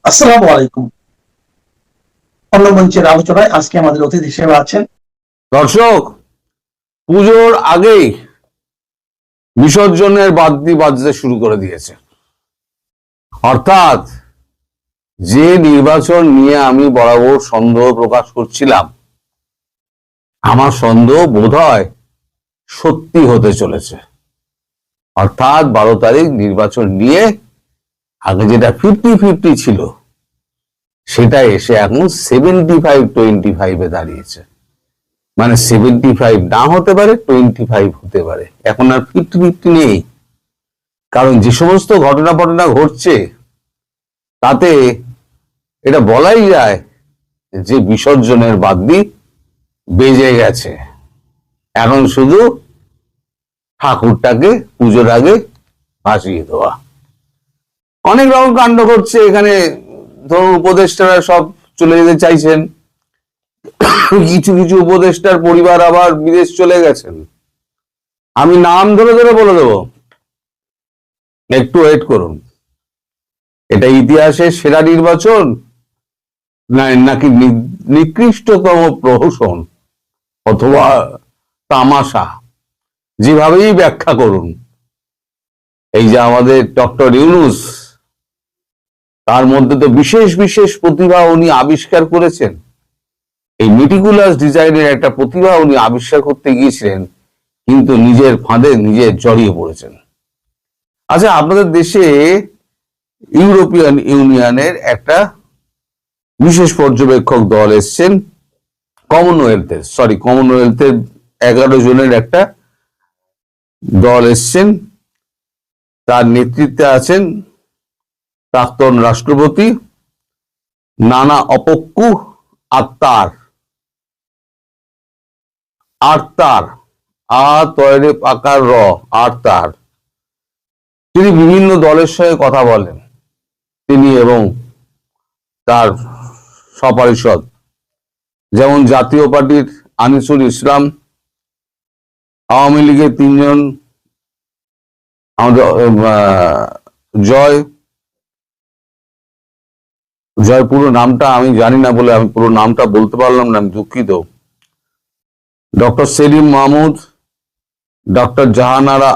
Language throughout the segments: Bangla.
আসসালামু আলাইকুম। অন্য মঞ্চের আলোচনায় আজকে আমাদের অতিথি হিসেবে আছেন দর্শক, পুজোর আগেই বিসর্জনের বাদ্যি বাজতে শুরু করে দিয়েছে। অর্থাৎ যে নির্বাচন নিয়ে আমি বরাবর সন্দেহ প্রকাশ করছিলাম, আমার সন্দেহ বোধহয় সত্যি হতে চলেছে। অর্থাৎ 12 তারিখ নির্বাচন নিয়ে আগে যেটা 50-50 ছিল, সেটা এসে এখন 75-25 দাঁড়িয়েছে। মানে 75 না হতে পারে, 25 হতে পারে। এখন আর 50-50 নেই। কারণ যে সমস্ত ঘটনা ঘটছে তাতে এটা বলাই যায় যে বিসর্জনের বাদ্যি বেজে গেছে। এখন শুধু ঠাকুরটাকে পুজোর আগে ভাসিয়ে দেওয়া। অনেক রকম কাণ্ড ঘটছে এখানে। ধরুন, উপদেষ্টারা সব চলে যেতে চাইছেন, কিছু কিছু উপদেষ্টার পরিবার আবার বিদেশ চলে গেছেন। আমি নাম ধরে ধরে বলে দেব, একটু ওয়েট করুন। এটা ইতিহাসের সেরা নির্বাচন নাকি নিকৃষ্টতম প্রহসন অথবা তামাশা, যেভাবেই ব্যাখ্যা করুন। এই যে আমাদের ডক্টর ইউনূস, তার মধ্যে তো বিশেষ বিশেষ প্রতিভা উনি আবিষ্কার করেছেন। এই মেটিকুলাস ডিজাইনের একটা প্রতিভা উনি আবিষ্কার করতে গিয়েছিলেন, কিন্তু নিজের ফাঁদে নিজে জড়িয়ে পড়েছেন। আচ্ছা, আপনাদের দেশে ইউরোপিয়ান ইউনিয়নের একটা বিশেষ পর্যবেক্ষক দল এসছেন, কমনওয়েলথের 11 জনের একটা দল এসছেন। তার নেতৃত্বে আছেন প্রাক্তন রাষ্ট্রপতি নানা অপক্কু আত্মার আর্তার। তিনি বিভিন্ন দলের সঙ্গে কথা বলেন, তিনি এবং তার সপারিষদ। যেমন জাতীয় পার্টির আনিসুল ইসলাম, আওয়ামী লীগের 3 জন, আমাদের জয় পুরো নামটা আমি জানি না বলে আমি পুরো নামটা বলতে পারলাম না, আমি দুঃখিত। ডক্টর সেলিম মাহমুদ, ডক্টর জাহানারা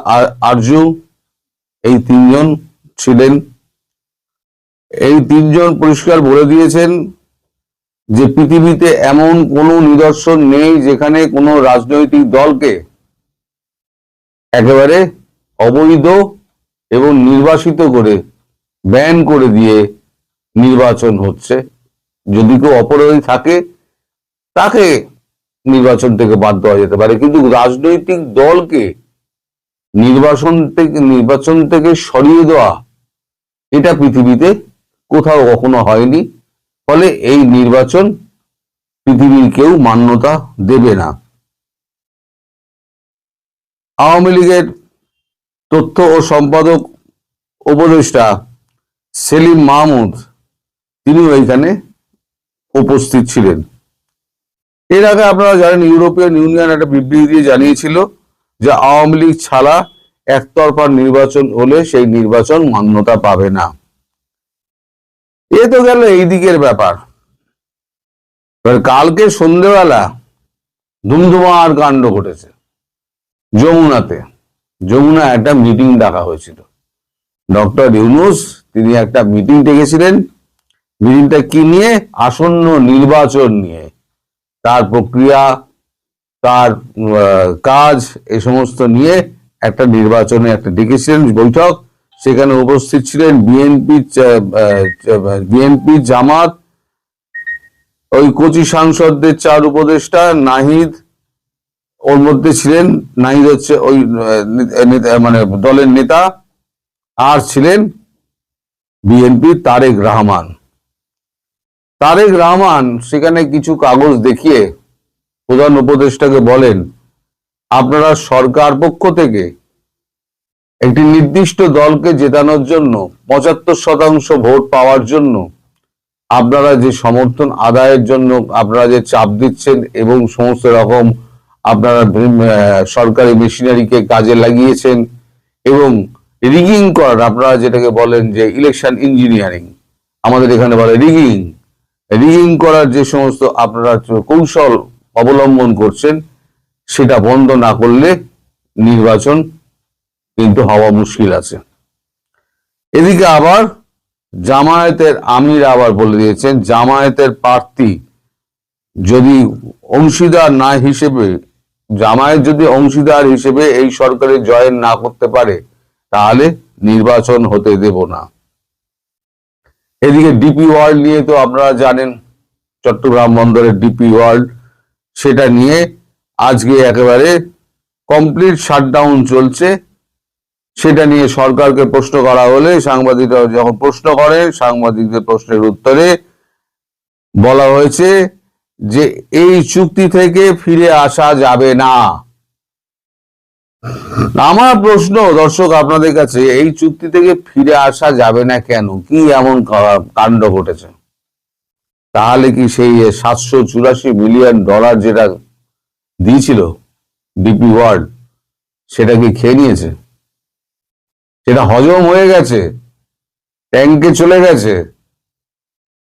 আরজু, এই 3 জন ছিলেন। এই 3 জন পরিষ্কার বলে দিয়েছেন যে পৃথিবীতে এমন কোনো নিদর্শন নেই যেখানে কোনো রাজনৈতিক দলকে একেবারে অবৈধ এবং নির্বাসিত করে ব্যান করে দিয়ে নির্বাচন হচ্ছে। যদি কেউ অপরাধী থাকে তাকে নির্বাচন থেকে বাদ দেওয়া যেতে পারে, কিন্তু রাজনৈতিক দলকে নির্বাচন থেকে সরিয়ে দেওয়া, এটা পৃথিবীতে কোথাও কখনো হয়নি। ফলে এই নির্বাচন পৃথিবীর কেউ মান্যতা দেবে না। আওয়ামী লীগের তথ্য ও সম্পাদক উপদেষ্টা সেলিম মাহমুদ, তিনি ওইখানে উপস্থিত ছিলেন। এর আগে আপনারা জানেন, ইউরোপিয়ান ইউনিয়ন একটা বিবৃতি দিয়ে জানিয়েছিল যে আওয়ামী লীগ ছাড়া একতরফা নির্বাচন হলে সেই নির্বাচন মান্যতা পাবে না। এ তো গেল এই দিকের ব্যাপার। কালকে সন্ধ্যেবেলা ধুমধুমার কাণ্ড ঘটেছে যমুনাতে। যমুনা একটা মিটিং ডাকা হয়েছিল। ডক্টর ইউনূস তিনি একটা মিটিং ডেকেছিলেন। মিটিংটা কি নিয়ে? আসন্ন নির্বাচন নিয়ে, তার প্রক্রিয়া, তার কাজ, এ সমস্ত নিয়ে একটা নির্বাচনে একটা ডেকেছিলেন বৈঠক। সেখানে উপস্থিত ছিলেন বিএনপি, জামাত, ওই কোচি সাংসদদের 4 উপদেষ্টা, নাহিদ ওর মধ্যে ছিলেন। নাহিদ হচ্ছে ওই মানে দলের নেতা। আর ছিলেন বিএনপি তারেক রহমান। সেখানে কিছু কাগজ দেখিয়ে প্রধান উপদেষ্টাকে বলেন, আপনারা সরকার পক্ষ থেকে একটি নির্দিষ্ট দলকে জেতানোর জন্য 75% ভোট পাওয়ার জন্য আপনারা যে সমর্থন আদায়ের জন্য আপনারা যে চাপ দিচ্ছেন এবং সমস্ত রকম আপনারা সরকারি মেশিনারিকে কাজে লাগিয়েছেন এবং রিগিং করার, আপনারা যেটাকে বলেন যে ইলেকশন ইঞ্জিনিয়ারিং, আমাদের এখানে বলে রিগিং, রিগিং করার যে সমস্ত আপনারা কৌশল অবলম্বন করছেন সেটা বন্ধ না করলে নির্বাচন কিন্তু হওয়া মুশকিল আছে। এদিকে আবার জামায়াতের আমির আবার বলে দিয়েছেন, জামায়াতের প্রার্থী যদি অংশীদার না হিসেবে, জামায়াত যদি অংশীদার হিসেবে এই সরকারে জয়েন না করতে পারে তাহলে নির্বাচন হতে দেব না। এদিকে ডিপি ওয়ার্ল্ড নিয়ে তো আপনারা জানেন, চট্টগ্রাম বন্দরের ডিপি ওয়ার্ল্ড, সেটা নিয়ে আজকে একেবারে কমপ্লিট শাটডাউন চলছে। সেটা নিয়ে সরকারকে প্রশ্ন করা হলে সাংবাদিকরা যখন প্রশ্ন করে, সাংবাদিকদের প্রশ্নের উত্তরে বলা হয়েছে যে এই চুক্তি থেকে ফিরে আসা যাবে না। আমার প্রশ্ন দর্শক আপনাদের কাছে, এই চুক্তি থেকে ফিরে আসা যাবে না কেন? কি এমন কাণ্ড ঘটেছে? তাহলে কি সেই $784 মিলিয়ন যেটা দিয়েছিল ডিপি ওয়ার্ল্ড সেটা কি খেয়ে নিয়েছে? সেটা হজম হয়ে গেছে, ট্যাঙ্কে চলে গেছে,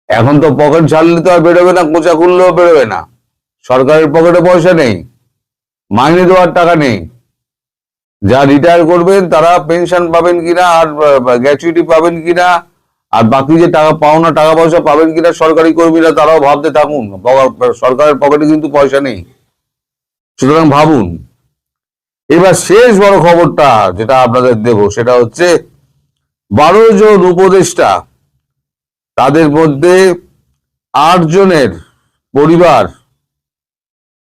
এখন তো পকেট ঝাড়লে তো আর বেরোবে না, কোঁচা খুললেও বেরোবে না। সরকারের পকেটে পয়সা নেই, মাইনে দেওয়ার টাকা নেই, যা রিটায়ার করবেন তারা পেনশন পাবেন কিনা আর গ্র্যাচুইটি পাবেন কিনা আর বাকি যে টাকা পাওনা টাকা পয়সা পাবেন কিনা সরকারি কর্মীরা, তারাও ভাবতে থাকুন, সরকারের পকেটে কিন্তু পয়সা নেই। সুতরাং ভাবুন। এবার শেষ বড় খবরটা যেটা আপনাদের দেব সেটা হচ্ছে 12 জন উপদেষ্টা, তাদের মধ্যে 8 জনের পরিবার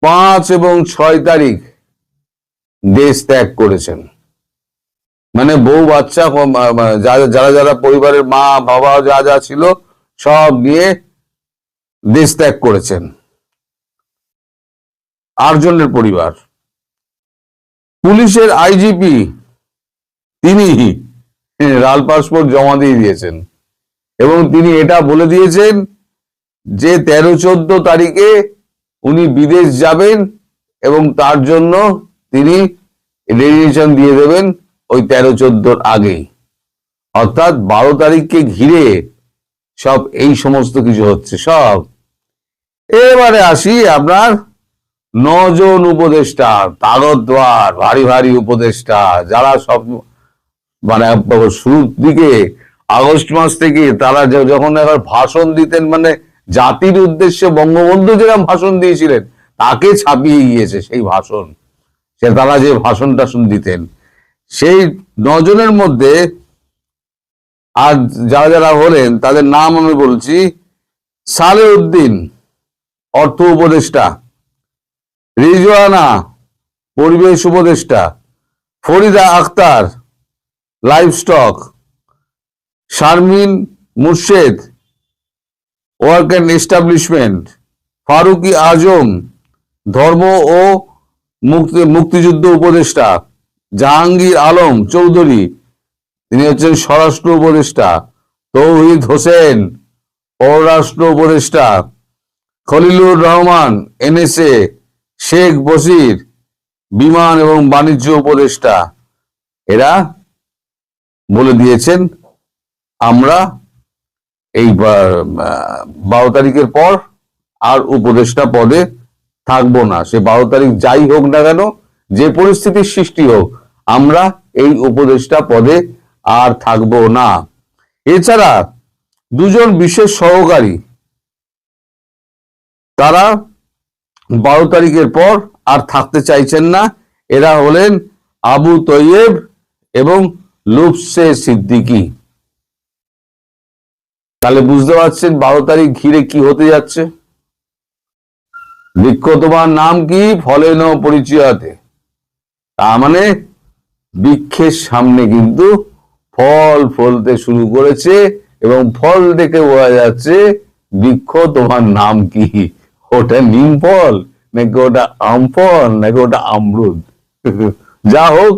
5 এবং 6 তারিখ দেশ ত্যাগ করেছেন। মানে বউ বাচ্চা যারা যারা পরিবারের মা বাবা যা যা ছিল সব নিয়ে দেশ ত্যাগ করেছেন 8 জনের পরিবার। পুলিশের আইজিপি তিনি লাল পাসপোর্ট জমা দিয়ে দিয়েছেন এবং তিনি এটা বলে দিয়েছেন যে 13-14 তারিখে উনি বিদেশ যাবেন এবং তার জন্য তিনি রেজিগনেশন দিয়ে দেবেন ওই 13-14 আগেই, অর্থাৎ 12 তারিখকে ঘিরে সব এই সমস্ত কিছু হচ্ছে সব। এবারে আসি আপনার 9 জন উপদেষ্টা, তাগতওয়ার ভারী ভারী উপদেষ্টা, যারা সব মানে শুরুর দিকে আগস্ট মাস থেকে তারা যখন একবার ভাষণ দিতেন, মানে জাতির উদ্দেশ্যে বঙ্গবন্ধু যেরকম ভাষণ দিয়েছিলেন তাকে ছাপিয়ে গিয়েছে সেই ভাষণ, সে তারা যে ভাষণ টাষণ দিতেন। সেই 9 জনের মধ্যে আর যারা যারা হলেন তাদের নাম আমি বলছি: সালেউদ্দিন অর্থ উপদেষ্টা, রিজওয়ানা পরিবেশ উপদেষ্টা, Farida Akhter livestock, Sharmin Murshed work and establishment, Farooki Azam ধর্ম ও মুক্তিযুদ্ধ উপদেষ্টা, জাহাঙ্গীর আলম চৌধুরী তিনি হচ্ছেন স্বরাষ্ট্র উপদেষ্টা, তৌহিদ হোসেন পররাষ্ট্র উপদেষ্টা, খলিলুর রহমান এনএসএ, শেখ বশির বিমান এবং বাণিজ্য উপদেষ্টা। এরা বলে দিয়েছেন আমরা এই 12 তারিখের পর আর উপদেষ্টা পদে থাকবো না। সে 12 তারিখ যাই হোক না কেন, যে পরিস্থিতির সৃষ্টি হোক, আমরা এই উপদেষ্টা পদে আর থাকবো না। এছাড়া 2 জন বিশেষ সহকারী, তারা 12 তারিখের পর আর থাকতে চাইছেন না। এরা হলেন আবু তৈয়েব এবং লুফসে সিদ্দিকী। তাহলে বুঝতে পারছেন 12 তারিখ ঘিরে কি হতে যাচ্ছে। বৃক্ষ তোমার নাম কি, ফলে ন পরিচয়াতে। তার মানে বৃক্ষের সামনে কিন্তু ফল ফলতে শুরু করেছে এবং ফল দেখে বোঝা যাচ্ছে বৃক্ষ তোমার নাম কি। ওটা নিম ফল নাকি ওটা আম ফল নাকি ওটা আমরুদ? যা হোক,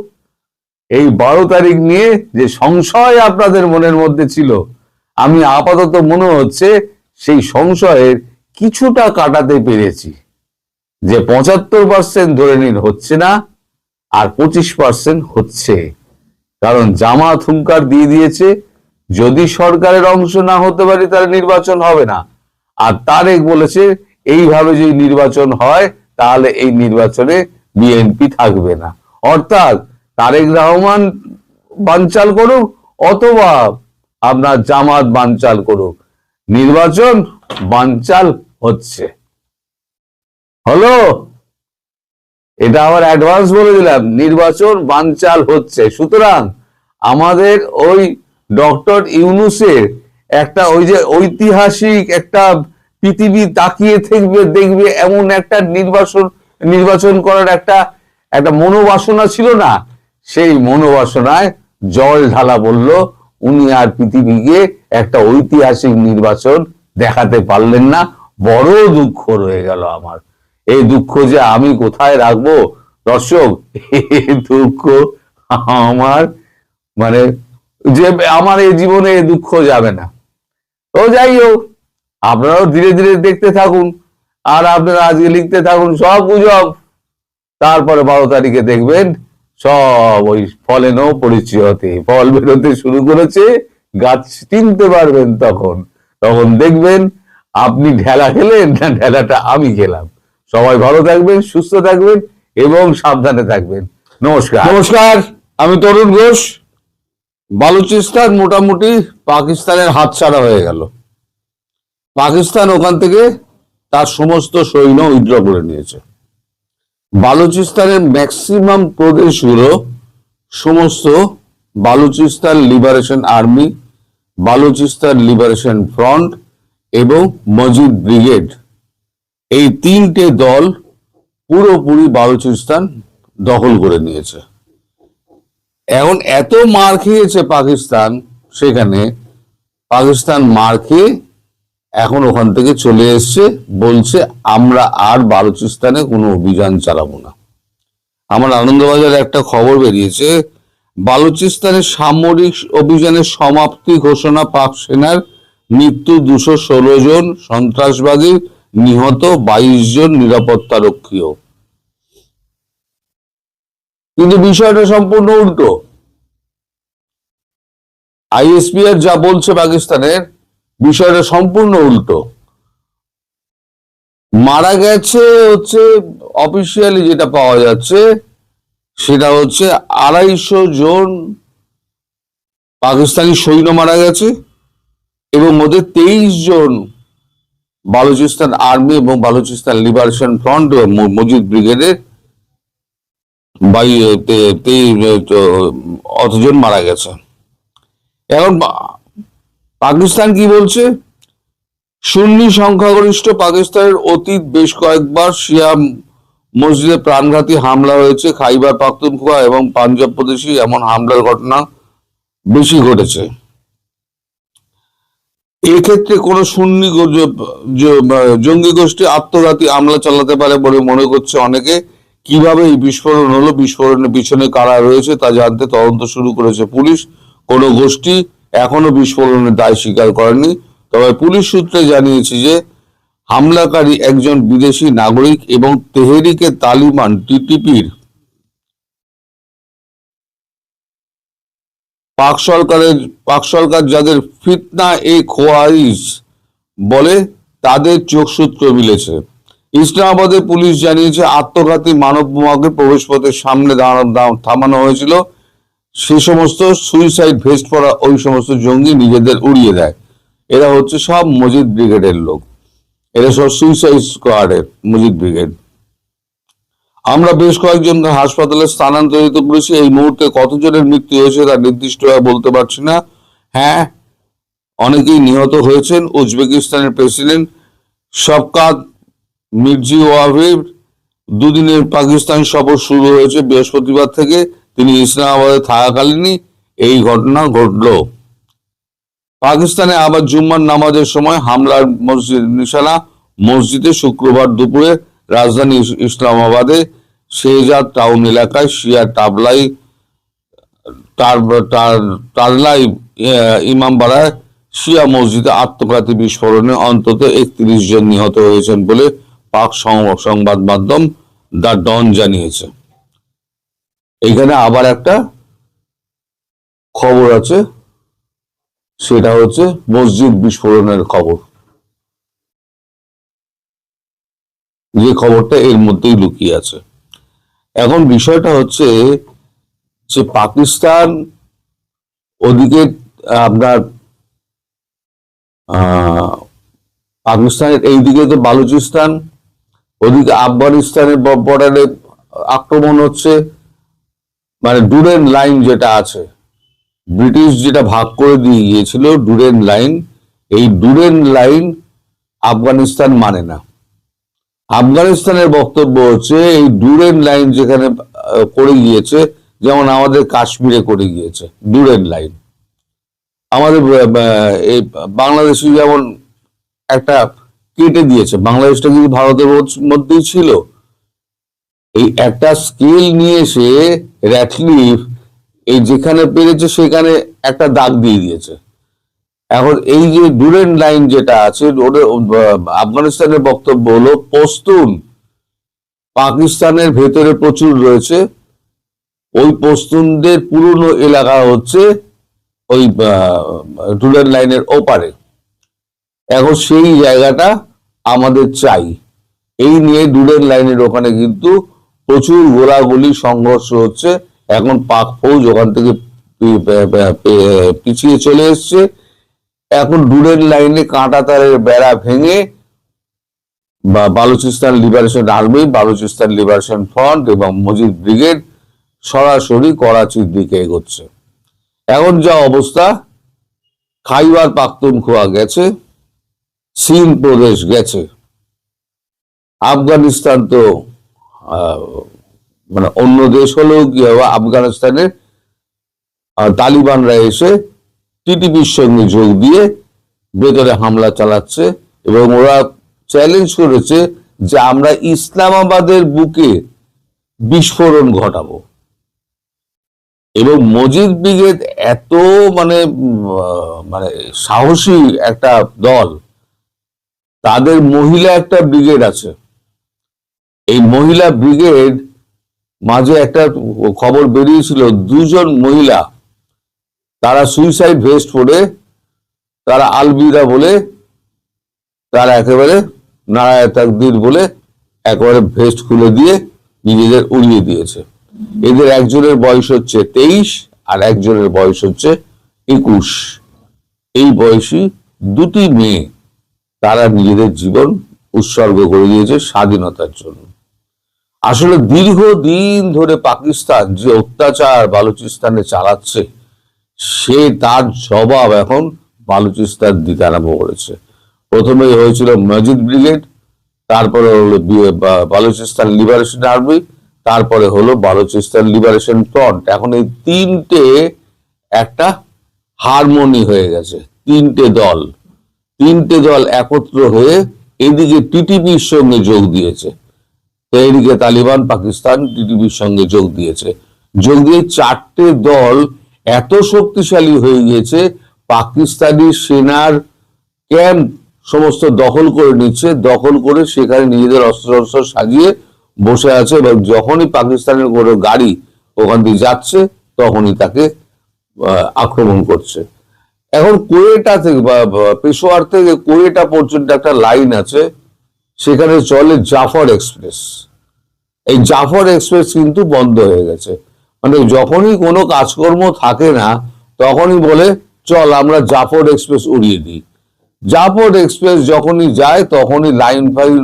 এই 12 তারিখ নিয়ে যে সংশয় আপনাদের মনের মধ্যে ছিল, আমি আপাতত মনে হচ্ছে সেই সংশয়ের কিছুটা কাটাতে পেরেছি। যে 75% ধরে নিন হচ্ছে না, আর 25% হচ্ছে, কারণ জামাত হুঙ্কার দিয়ে দিয়েছে যদি সরকারের অংশ না হতে পারি তাহলে নির্বাচন হবে না। আর তারেক বলেছে এইভাবে যদি নির্বাচন হয় তাহলে এই নির্বাচনে বিএনপি থাকবে না। অর্থাৎ তারেক রহমান বানচাল করুক অথবা আপনার জামাত বানচাল করুক, নির্বাচন বানচাল হচ্ছে। হলো, এটা আবার অ্যাডভান্স বলে দিলাম, নির্বাচন বানচাল হচ্ছে। সুতরাং আমাদের ওই ডক্টর ইউনূসের একটা ওই যে ঐতিহাসিক একটা পৃথিবী তাকিয়ে থাকবে দেখবে এমন একটা নির্বাচন করার একটা মনোবাসনা ছিল না, সেই মনোবাসনায় জল ঢালা বলল। উনি আর পৃথিবীকে একটা ঐতিহাসিক নির্বাচন দেখাতে পারলেন না। বড় দুঃখ রয়ে গেল আমার। এই দুঃখ যে আমি কোথায় রাখবো দর্শক, এই দুঃখ আমার মানে যে আমার এই জীবনে এই দুঃখ যাবে না। তো যাই হোক, আপনারাও ধীরে ধীরে দেখতে থাকুন আর আপনারা আজকে লিখতে থাকুন সব গুজব। তারপরে 12 তারিখে দেখবেন সব ওই ফলেনও পরিচয়তে ফল বেরোতে শুরু করেছে, গাছ চিনতে পারবেন। তখন দেখবেন আপনি ঢেলা খেলেন না ঢেলাটা আমি খেলাম। সবাই ভালো থাকবেন, সুস্থ থাকবেন এবং সাবধানে থাকবেন। নমস্কার। নমস্কার, আমি তরুণ ঘোষ। বালুচিস্তান মোটামুটি পাকিস্তানের হাতছাড়া হয়ে গেল। পাকিস্তান ওখান থেকে তার সমস্ত সৈন্য উইথড্র করে নিয়েছে। বালুচিস্তানের ম্যাক্সিমাম প্রদেশগুলো সমস্ত Balochistan liberation army, Balochistan liberation front এবং মজিদ ব্রিগেড, এই তিনটে দল পুরোপুরি বালুচিস্তান দখল করে নিয়েছে। এখন এত মার খেয়েছে পাকিস্তান, সেখানে পাকিস্তান মার খেয়ে এখন ওখান থেকে চলে এসছে, বলছে আমরা আর বালুচিস্তানে কোনো অভিযান চালাবো না। আমার আনন্দবাজারে একটা খবর বেরিয়েছে, বালুচিস্তানের সামরিক অভিযানের সমাপ্তি ঘোষণা, পাক সেনার মৃত্যু 216 জন, সন্ত্রাসবাদী নিহত 22 জন নিরাপত্তা রক্ষীও। কিন্তু বিষয়টা সম্পূর্ণ উল্টো। আইএসপিআর যা বলছে পাকিস্তানের, বিষয়টা সম্পূর্ণ উল্টো। মারা গেছে হচ্ছে অফিসিয়ালি যেটা পাওয়া যাচ্ছে সেটা হচ্ছে 250 জন পাকিস্তানি সৈন্য মারা গেছে এবং ওদের 23 জন বালুচিস্তান আর্মি এবং বালুচিস্তান লিবারেশন ফ্রন্ট মজিদ ব্রিগেডের অতজন মারা গেছে। এখন পাকিস্তান কি বলছে, সুন্নি সংখ্যাগরিষ্ঠ পাকিস্তানের অতীত বেশ কয়েকবার শিয়া মসজিদে প্রাণঘাতী হামলা হয়েছে। খাইবার পাখতুনখোয়া এবং পাঞ্জাব প্রদেশে এমন হামলার ঘটনা বেশি ঘটেছে। এক্ষেত্রে কোন সুন্নি জঙ্গি গোষ্ঠী আত্মঘাতী হামলা চালাতে পারে বলে মনে করছে অনেকে। কিভাবে এই বিস্ফোরণ হলো, বিস্ফোরণের পিছনে কারা রয়েছে তা জানতে তদন্ত শুরু করেছে পুলিশ। কোন গোষ্ঠী এখনো বিস্ফোরণের দায় স্বীকার করেনি, তবে পুলিশ সূত্রে জানিয়েছে যে হামলাকারী একজন বিদেশি নাগরিক এবং তেহরিকে তালিবান টিটিপির পাক সরকার যাদের ফিতনা এ খোয়ারিজ বলে তাদের যোগসূত্র মিলেছে। ইসলামাবাদের পুলিশ জানিয়েছে আত্মঘাতী মানব বোমাকে প্রবেশপথের সামনে থামানো হয়েছিল। সে সমস্ত সুইসাইড ভেস্ট পরা ওই সমস্ত জঙ্গি নিজেদের উড়িয়ে দেয়। এরা হচ্ছে সব মজিদ ব্রিগেডের লোক, এরা সব সুইসাইড স্কোয়াডের মজিদ ব্রিগেড। আমরা বেশ কয়েকজনকে হাসপাতালে স্থানান্তরিত করেছি। এই মুহূর্তে কতজনের মৃত্যু হয়েছে তা নির্দিষ্টভাবে বলতে পারছি না। হ্যাঁ, অনেকেই নিহত হয়েছেন। উজবেকিস্তানের প্রেসিডেন্ট শওকত মির্জিওয়েভের দুদিনের পাকিস্তান সফর শুরু হয়েছে বৃহস্পতিবার থেকে। তিনি ইসলামাবাদে থাকাকালীনই এই ঘটনা ঘটল। পাকিস্তানে আবার জুম্মার নামাজের সময় হামলার নিশানা মসজিদে শুক্রবার দুপুরে রাজধানী ইসলামাবাদে শেহজাদ টাউন এলাকায় শিয়া টারলাই ইমামবাড়ায় শিয়া মসজিদে আত্মঘাতী বিস্ফোরণে অন্তত 31 জন নিহত হয়েছেন বলে পাক সংবাদ মাধ্যম দ্য ডন জানিয়েছে। এখানে আবার একটা খবর আছে, সেটা হচ্ছে মসজিদ বিস্ফোরণের খবর, যে খবরটা এর মধ্যেই লুকিয়ে আছে। এখন বিষয়টা হচ্ছে যে পাকিস্তান ওদিকে আপনার পাকিস্তানের এইদিকে তো বালুচিস্তান, ওদিকে আফগানিস্তানের বর্ডারে আক্রমণ হচ্ছে। মানে ডুরেন লাইন যেটা আছে, ব্রিটিশ যেটা ভাগ করে দিয়ে গিয়েছিল ডুরেন লাইন, এই ডুরেন লাইন আফগানিস্তান মানে না। আফগানিস্তানের বক্তব্য হচ্ছে এই ডুরেন লাইন যেখানে করে গিয়েছে, যেমন আমাদের কাশ্মীরে করে গিয়েছে ডুরেন লাইন, আমাদের এই বাংলাদেশে যেমন একটা কেটে দিয়েছে, বাংলাদেশটা কিন্তু ভারতের মধ্যেই ছিল। এই একটা স্কেল নিয়ে এসে র্যাটলিফ এই যেখানে পেরেছে সেখানে একটা দাগ দিয়ে দিয়েছে। এখন এই যে ডুরেন লাইন যেটা আছে, আফগানিস্তানের বক্তব্য হলো পশতুন পাকিস্তানের ভেতরে প্রচুর রয়েছে, ওই পশতুনদের পুরনো এলাকা হচ্ছে ওই ডুরেন লাইনের ওপারে। এখন সেই জায়গাটা আমাদের চাই, এই নিয়ে ডুরেন লাইনের ওখানে কিন্তু প্রচুর গোলাগুলি সংঘর্ষ হচ্ছে। এখন পাক ফৌজ ওখান থেকে পিছিয়ে চলে এসছে। এখন ডুরেন লাইনে কাঁটা তারের বেড়া ভেঙে বা Balochistan liberation army, Balochistan liberation front এবং মুজিব ব্রিগেড সরাসরি করাচির দিকে এগোচ্ছে। এখন যা অবস্থা, খাইবার পাখতুনখোয়া গেছে, সিন্ধ প্রদেশ গেছে, আফগানিস্তান তো মানে অন্য দেশ হলেও কি হবে, আফগানিস্তানের তালিবানরা এসে টিটিপির সঙ্গে যোগ দিয়ে ভেতরে হামলা চালাচ্ছে এবং ওরা চ্যালেঞ্জ করেছে যে আমরা ইসলামাবাদের বুকে বিস্ফোরণ ঘটাবো। এবং মজিদ ব্রিগেড এত মানে মানে সাহসী একটা দল, তাদের মহিলা একটা ব্রিগেড আছে। এই মহিলা ব্রিগেড মাঝে একটা খবর বেরিয়েছিল, দুজন মহিলা তারা সুইসাইড ভেস্ট পরে তারা আলবিদা বলে, তারা একেবারে নারায় তাকদীর বলে একেবারে ভেস্ট খুলে দিয়ে নিজেদের উড়িয়ে দিয়েছে। এদের একজনের বয়স হচ্ছে 23 আর একজনের বয়স হচ্ছে 21। এই বয়সী দুটি মেয়ে তারা নিজেদের জীবন উৎসর্গ করে দিয়েছে স্বাধীনতার জন্য। আসলে দীর্ঘদিন ধরে পাকিস্তান যে অত্যাচার বালুচিস্তানে চালাচ্ছে, সে তার জবাব এখন বালুচিস্তান দিতে আরম্ভ করেছে। প্রথমে হয়েছিল মজিদ ব্রিগেড, তারপরে হলো বালুচিস্তান লিবারেশন আর্মি, তারপরে হলো বালুচিস্তান লিবারেশন ফ্রন্ট। এখন এই তিনটে একটা হারমোনি হয়ে গেছে, তিনটে দল একত্র হয়ে এদিকে টিটিপির সঙ্গে যোগ দিয়েছে। এদিকে তালিবান পাকিস্তান টিটিপির সঙ্গে যোগ দিয়েছে, যোগ দিয়ে চারটে দল এত শক্তিশালী হয়ে গিয়েছে, পাকিস্তানি সেনার ক্যাম্প সমস্ত দখল করে নিচ্ছে, দখল করে সেখানে নিজেদের অস্ত্র সাজিয়ে বসে আছে এবং যখনই পাকিস্তানের কোনো গাড়ি ওখান দিয়ে যাচ্ছে তখনই তাকে আক্রমণ করছে। এখন কোয়েটা থেকে বা পেশোয়ার থেকে কোয়েটা পর্যন্ত একটা লাইন আছে, সেখানে চলে জাফর এক্সপ্রেস। এই জাফর এক্সপ্রেস কিন্তু বন্ধ হয়ে গেছে। মানে যখনই কোনো কাজকর্ম থাকে না তখনই বলে চল আমরা জাফর এক্সপ্রেস উড়িয়ে দিই। জাফর এক্সপ্রেস যখনই যায় তখনই লাইন ফাইন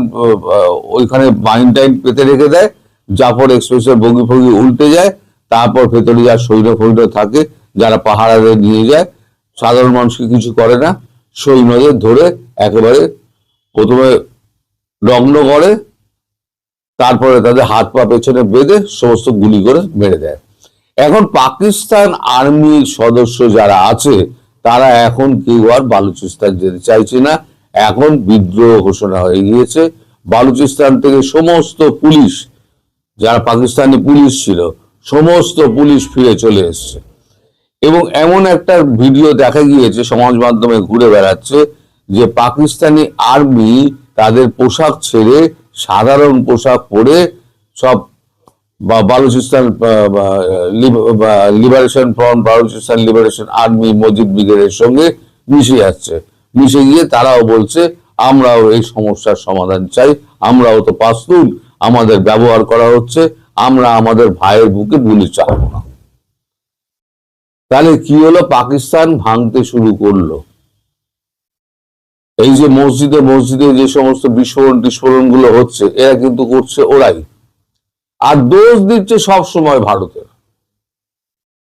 ওইখানে মাইন টাইন পেতে রেখে দেয়, জাফর এক্সপ্রেসের বগি ফগি উল্টে যায়, তারপর ভেতরে যা সৈন্য ফৈন্য থাকে যারা পাহারাদের নিয়ে যায়, সাধারণ মানুষকে কিছু করে না, সৈন্যদের ধরে একেবারে প্রথমে নগ্ন করে, তারপরে তাদের হাত পা পেছনে বেঁধে সমস্ত গুলি করে মেরে দেয়। এখন পাকিস্তান আর্মির সদস্য যারা আছে তারা এখন কেউ আর বালুচিস্তান যেতে চাইছে না। এখন বিদ্রোহ ঘোষণা হয়ে গিয়েছে। বালুচিস্তান থেকে সমস্ত পুলিশ, যারা পাকিস্তানি পুলিশ ছিল, সমস্ত পুলিশ ফিরে চলে এসছে। এবং এমন একটা ভিডিও দেখা গিয়েছে, সমাজ মাধ্যমে ঘুরে বেড়াচ্ছে, যে পাকিস্তানি আর্মি তাদের পোশাক ছেড়ে সাধারণ পোশাক পরে সব বা Balochistan liberation front, Balochistan liberation army, Majid ব্রিগেডের সঙ্গে মিশে যাচ্ছে। মিশে গিয়ে তারাও বলছে আমরাও এই সমস্যার সমাধান চাই, আমরাও তো পাস্তুন, আমাদের ব্যবহার করা হচ্ছে, আমরা আমাদের ভাইয়ের বুকে গুলি চালাবো না। তাহলে কি হলো? পাকিস্তান ভাঙতে শুরু করলো। এই যে মসজিদে মসজিদে যে সমস্ত বিস্ফোরণ গুলো হচ্ছে, এরা কিন্তু করছে ওরাই, আর দোষ দিচ্ছে সব সময় ভারতের।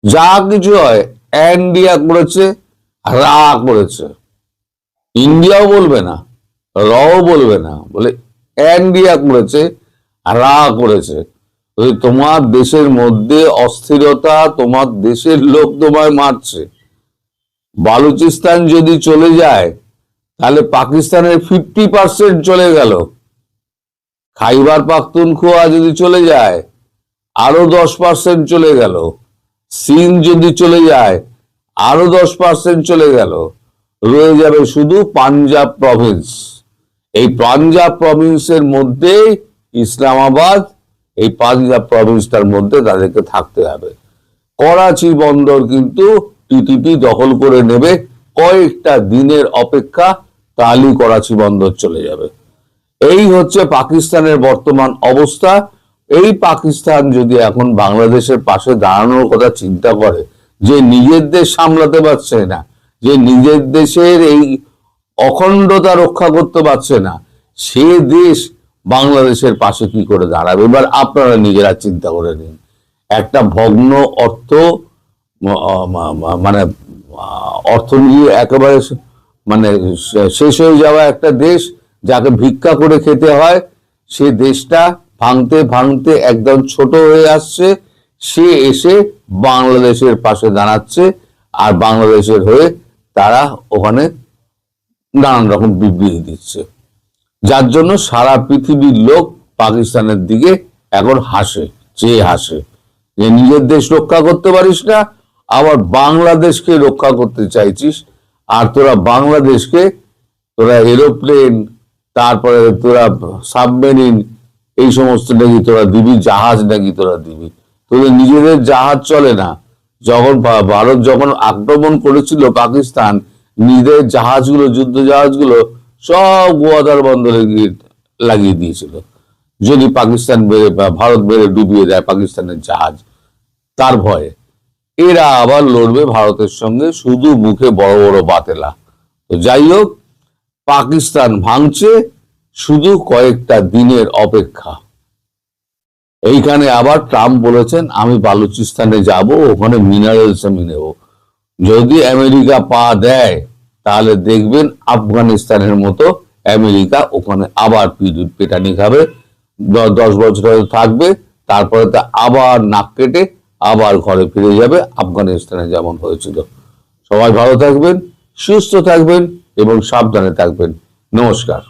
যা কিছু হয় ইন্ডিয়া করেছে, রা করেছে, ইন্ডিয়াও বলবে না, রও বলবে না, বলে ইন্ডিয়া করেছে, রা করেছে। তোমার দেশের মধ্যে অস্থিরতা, তোমার দেশের লোক তোমায় মারছে। বালুচিস্তান যদি চলে যায় তাহলে পাকিস্তানের 50% চলে গেল। খাইবার পাখতুনখোয়া যদি চলে যায় আরো 10% চলে গেল। সিন্ধ যদি চলে যায় আরো 10% চলে গেল। রয়ে যাবে শুধু পাঞ্জাব প্রভিন্স। এই পাঞ্জাব প্রভিন্সের মধ্যে ইসলামাবাদ, এই পাঞ্জাব প্রভিন্সটার মধ্যে তাদেরকে থাকতে হবে। করাচি বন্দর কিন্তু টিটিপি দখল করে নেবে, কয়েকটা দিনের অপেক্ষা, তাহলেই করাচি বন্দর চলে যাবে। এই হচ্ছে পাকিস্তানের বর্তমান অবস্থা। এই পাকিস্তান যদি এখন বাংলাদেশের পাশে দাঁড়ানোর কথা চিন্তা করে, যে নিজের দেশ সামলাতে পারছে না, যে নিজের দেশের এই অখণ্ডতা রক্ষা করতে পারছে না, সে দেশ বাংলাদেশের পাশে কি করে দাঁড়াবে? এবার আপনারা নিজেরা চিন্তা করে নিন। একটা ভগ্ন অর্থ, মানে অর্থনীতি একেবারে মানে শেষ হয়ে যাওয়া একটা দেশ, যাকে ভিক্ষা করে খেতে হয়, সে দেশটা ভাঙতে ভাঙতে একদম ছোট হয়ে আসছে। সে এসে বাংলাদেশের পাশে দাঁড়াচ্ছে, আর বাংলাদেশের হয়ে তারা ওখানে নানান রকম বিবৃতি দিচ্ছে, যার জন্য সারা পৃথিবীর লোক পাকিস্তানের দিকে এখন হাসে, চেয়ে হাসে, যে নিজের দেশ রক্ষা করতে পারিস না, আবার বাংলাদেশকে রক্ষা করতে চাইছিস। আর তোরা বাংলাদেশকে, তোরা এরোপ্লেন, তারপরে তোরা সাবমেরিন, এই সমস্ত নাকি তোরা দিবি, জাহাজ নাকি তোরা দিবি। তোদের নিজেদের জাহাজ চলে না। যখন ভারত যখন আক্রমণ করেছিল পাকিস্তান, নিজেদের জাহাজগুলো, যুদ্ধ জাহাজগুলো সব গোয়াদার বন্দরে গিয়ে লাগিয়ে দিয়েছিল, যদি পাকিস্তান মেরে বা ভারত মেরে ডুবিয়ে দেয় পাকিস্তানের জাহাজ, তার ভয়ে। এরা আবার লড়বে ভারতের সঙ্গে, শুধু মুখে বড় বড় বাতেলা। তো যাই হোক, পাকিস্তান ভাঙছে, শুধু কয়েকটা দিনের অপেক্ষা। এইখানে আবার ট্রাম্প বলেছেন আমি বালুচিস্তানে যাব, ওখানে মিনারেলস আমি নেব। যদি আমেরিকা পা দেয় তাহলে দেখবেন আফগানিস্তানের মতো আমেরিকা ওখানে আবার পেটানি খাবে, 10 বছর থাকবে, তারপরে তা আবার নাক কেটে আবার ঘরে ফিরে যাবে, আফগানিস্তানে যেমন হয়েছিল। সবাই ভালো থাকবেন, সুস্থ থাকবেন এবং সাবধানে থাকবেন। নমস্কার।